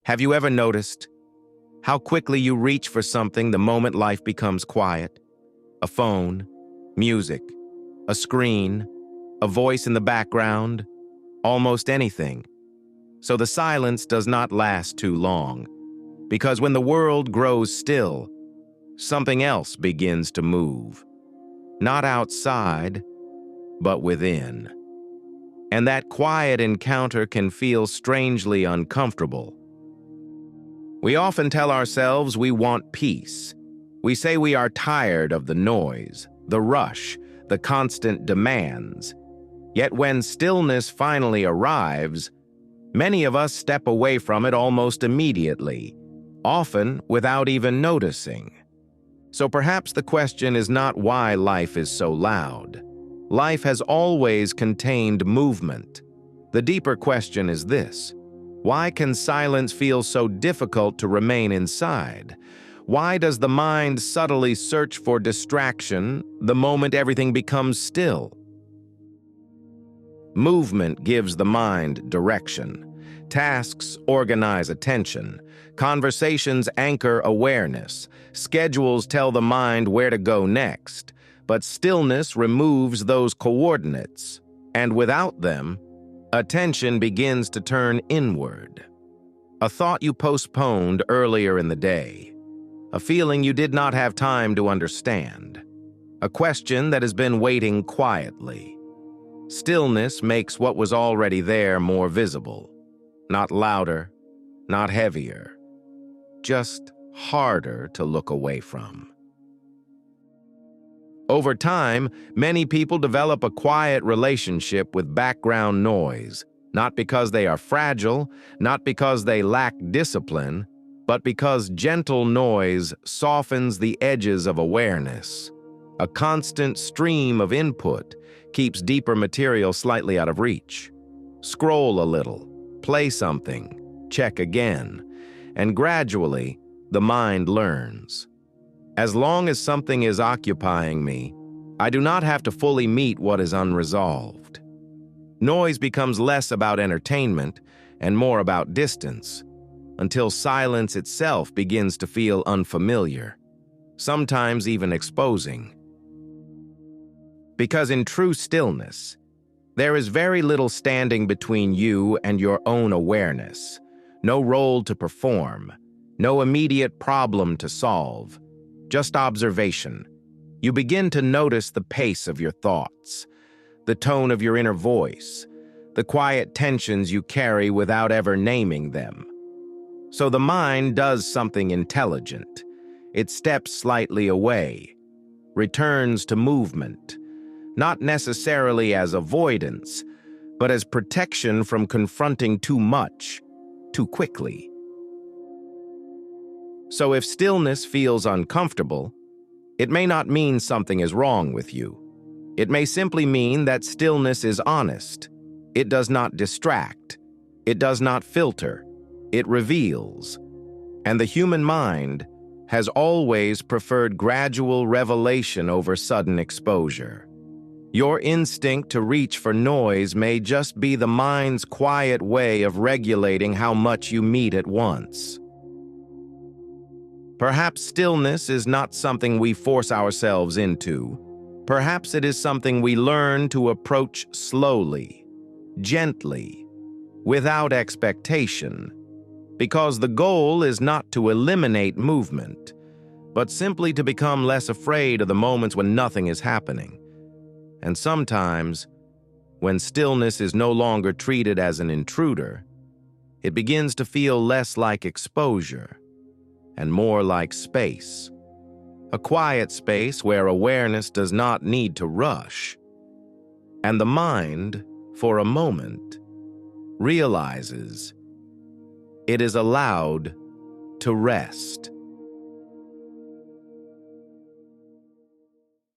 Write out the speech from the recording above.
Have you ever noticed how quickly you reach for something the moment life becomes quiet? A phone, music, a screen, a voice in the background, almost anything. So the silence does not last too long, because when the world grows still, something else begins to move. Not outside, but within. And that quiet encounter can feel strangely uncomfortable. We often tell ourselves we want peace. We say we are tired of the noise, the rush, the constant demands. Yet when stillness finally arrives, many of us step away from it almost immediately, often without even noticing. So perhaps the question is not why life is so loud. Life has always contained movement. The deeper question is this: why can silence feel so difficult to remain inside? Why does the mind subtly search for distraction the moment everything becomes still? Movement gives the mind direction. Tasks organize attention. Conversations anchor awareness. Schedules tell the mind where to go next. But stillness removes those coordinates. And without them, attention begins to turn inward. A thought you postponed earlier in the day. A feeling you did not have time to understand. A question that has been waiting quietly. Stillness makes what was already there more visible. Not louder, not heavier. Just harder to look away from. Over time, many people develop a quiet relationship with background noise, not because they are fragile, not because they lack discipline, but because gentle noise softens the edges of awareness. A constant stream of input keeps deeper material slightly out of reach. Scroll a little, play something, check again, and gradually, the mind learns. As long as something is occupying me, I do not have to fully meet what is unresolved. Noise becomes less about entertainment and more about distance, until silence itself begins to feel unfamiliar, sometimes even exposing. Because in true stillness, there is very little standing between you and your own awareness, no role to perform, no immediate problem to solve, just observation. You begin to notice the pace of your thoughts, the tone of your inner voice, the quiet tensions you carry without ever naming them. So the mind does something intelligent. It steps slightly away, returns to movement, not necessarily as avoidance, but as protection from confronting too much, too quickly. So if stillness feels uncomfortable, it may not mean something is wrong with you. It may simply mean that stillness is honest. It does not distract. It does not filter. It reveals. And the human mind has always preferred gradual revelation over sudden exposure. Your instinct to reach for noise may just be the mind's quiet way of regulating how much you meet at once. Perhaps stillness is not something we force ourselves into. Perhaps it is something we learn to approach slowly, gently, without expectation, because the goal is not to eliminate movement, but simply to become less afraid of the moments when nothing is happening. And sometimes, when stillness is no longer treated as an intruder, it begins to feel less like exposure and more like space. A quiet space where awareness does not need to rush. And the mind, for a moment, realizes it is allowed to rest.